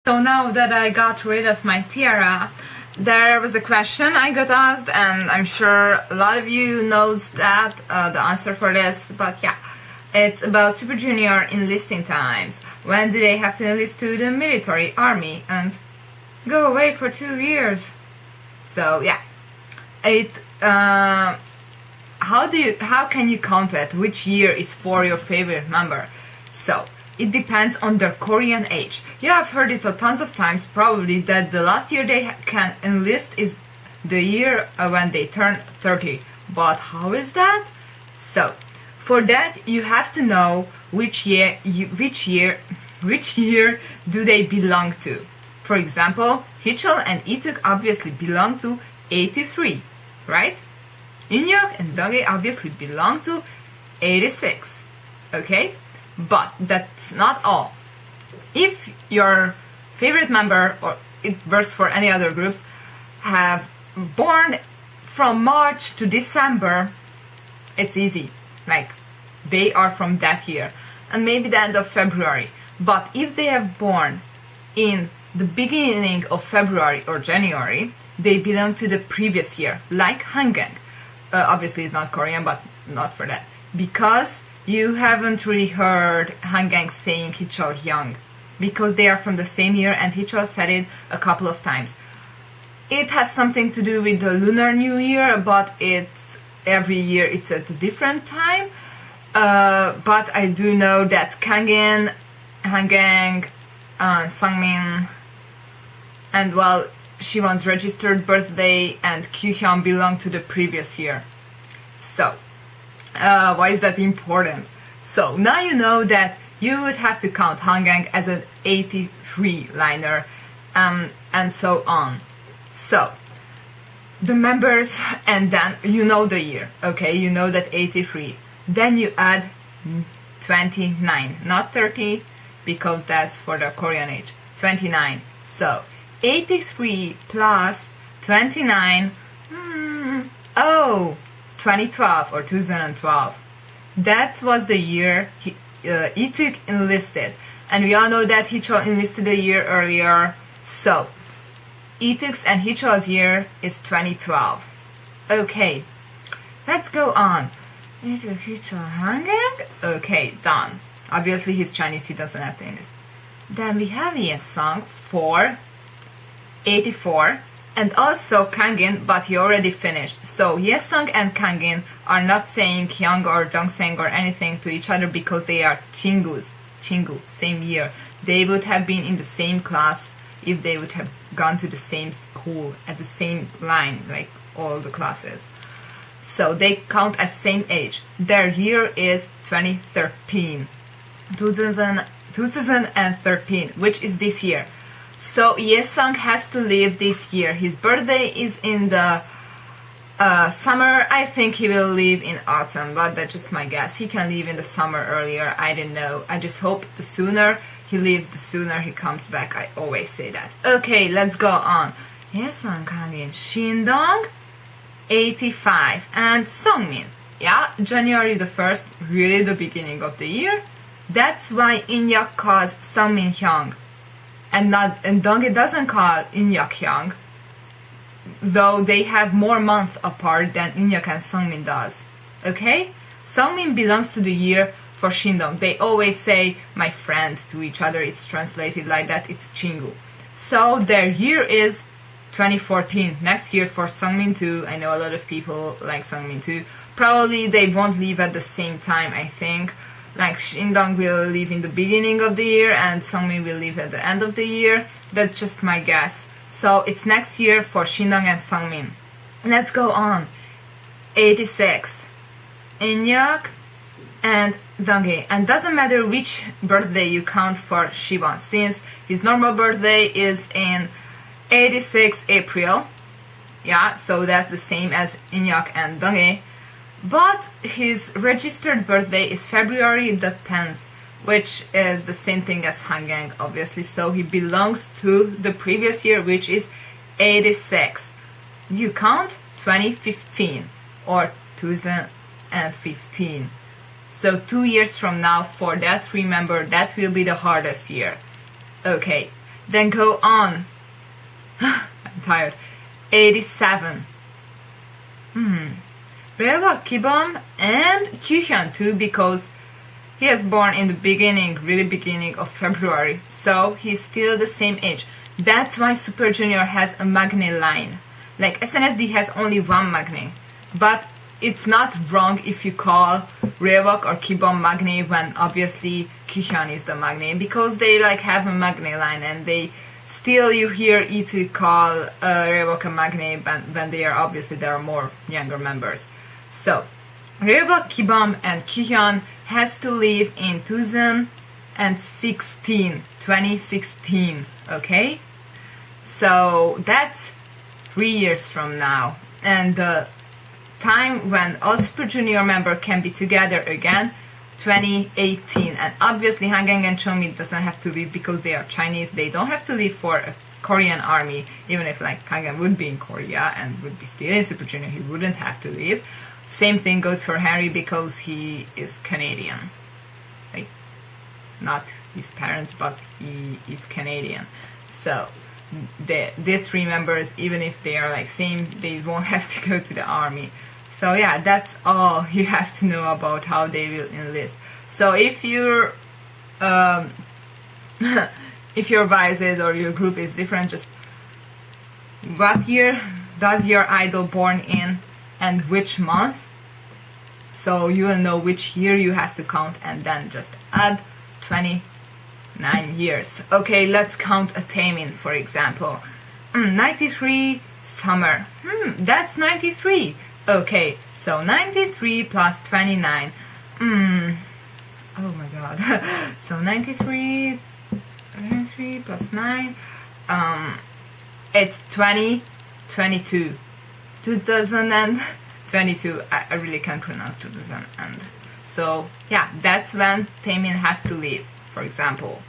So now that I got rid of my tiara, there was a question I got asked, and I'm sure a lot of you knows that the answer for this, but yeah, it's about Super Junior enlisting times. When do they have to enlist to the military army and go away for 2 years? So yeah, how can you count it? Which year is for your favorite member? So it depends on their Korean age. You have heard it tons of times probably that the last year they can enlist is the year when they turn 30. But how is that? So for that you have to know which year do they belong to. For example, Hichul and Ituk obviously belong to 83, right? Inhyuk and Donghae obviously belong to 86, okay? But that's not all. If your favorite member, or it works for any other groups, have born from March to December, it's easy. Like, they are from that year. And maybe the end of February. But if they have born in the beginning of February or January, they belong to the previous year, like Hangang. Obviously it's not Korean, but not for that. Because you haven't really heard Hangang saying Hichul Hyung, because they are from the same year and Hichul said it a couple of times. It has something to do with the Lunar New Year, but every year it's at a different time. But I do know that Kangin, Hangang, Sungmin, and well, Siwon's registered birthday and Kyuhyun belong to the previous year. So why is that important? So now you know that you would have to count Hangang as an 83 liner, and so on. So the members, and then you know the year, okay? You know that 83. Then you add 29, not 30, because that's for the Korean age. 29. So 83 plus 29. 2012 or 2012. That was the year Ituk enlisted, and we all know that Hichul enlisted a year earlier. So Ituk's and Hichul's year is 2012. Okay, let's go on. Ituk, Hichul, Hangang. Okay, done. Obviously he's Chinese, he doesn't have to enlist. Then we have Yesung for 84. And also Kangin, but he already finished. So Yesung and Kangin are not saying Hyung or Dongseng or anything to each other because they are Chingu, same year. They would have been in the same class if they would have gone to the same school at the same line, like all the classes. So they count as same age. Their year is 2013, which is this year. So Yesung has to leave this year. His birthday is in the summer. I think he will leave in autumn, but that's just my guess. He can leave in the summer earlier. I don't know. I just hope the sooner he leaves, the sooner he comes back. I always say that. Okay, let's go on. Yesung, Kangin, Shindong, 85, and Sungmin. Yeah, January the 1st, really the beginning of the year. That's why Inhyuk calls Sungmin Hyung. And Donghae doesn't call Inhyuk Hyung, though they have more months apart than Inhyuk and Sungmin does. Okay? Sungmin belongs to the year for Shindong. They always say my friend to each other. It's translated like that. It's Chingu. So their year is 2014. Next year for Sungmin too. I know a lot of people like Sungmin too. Probably they won't leave at the same time, I think. Like Shindong will leave in the beginning of the year and Sungmin will leave at the end of the year. That's just my guess. So it's next year for Shindong and Sungmin. Let's go on. 86. Inhyuk and Donghae. And doesn't matter which birthday you count for Siwon, since his normal birthday is in 86 April. Yeah, so that's the same as Inhyuk and Donghae. But his registered birthday is February the 10th, which is the same thing as Hangang, obviously. So he belongs to the previous year, which is 86. You count 2015 or 2015. So 2 years from now, for that, remember, that will be the hardest year. Okay, Then go on. I'm tired. 87. Ryeobak, Kibom, and Kyuhyun too, because he was born in the beginning, really beginning of February, so he's still the same age. That's why Super Junior has a Magne line. Like SNSD has only one Magne, but it's not wrong if you call Ryeobak or Kibom Magne when obviously Kyuhyun is the Magne, because they like have a Magne line, and they still, you hear E2 call Ryeobak a Magne when they are obviously there are more younger members. So Ryeobak, Kibom, and Kyuhyun has to leave in 2016, okay? So that's 3 years from now, and the time when all Super Junior member can be together again, 2018. And obviously Hangang and Chomi doesn't have to leave because they are Chinese. They don't have to leave for a Korean army, even if like Hangang would be in Korea and would be still in Super Junior, he wouldn't have to leave. Same thing goes for Henry because he is Canadian. Like, not his parents, but he is Canadian. So these 3 members, even if they are like same, they won't have to go to the army. So yeah, that's all you have to know about how they will enlist. So if your if your biases or your group is different, just what year does your idol born in and which month, so you will know which year you have to count, and then just add 29 years. Okay, let's count a Taemin, for example. 93 summer. That's 93. Okay, so 93 plus 29. Oh my god. So 93 plus 9. It's 2022. 2022. I really can't pronounce 2000. And so yeah, that's when Taemin has to leave. For example,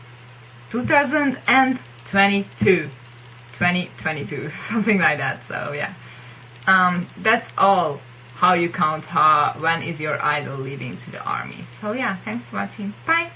2022. 2022, something like that. So yeah. That's all how you count when is your idol leaving to the army. So yeah, thanks for watching. Bye!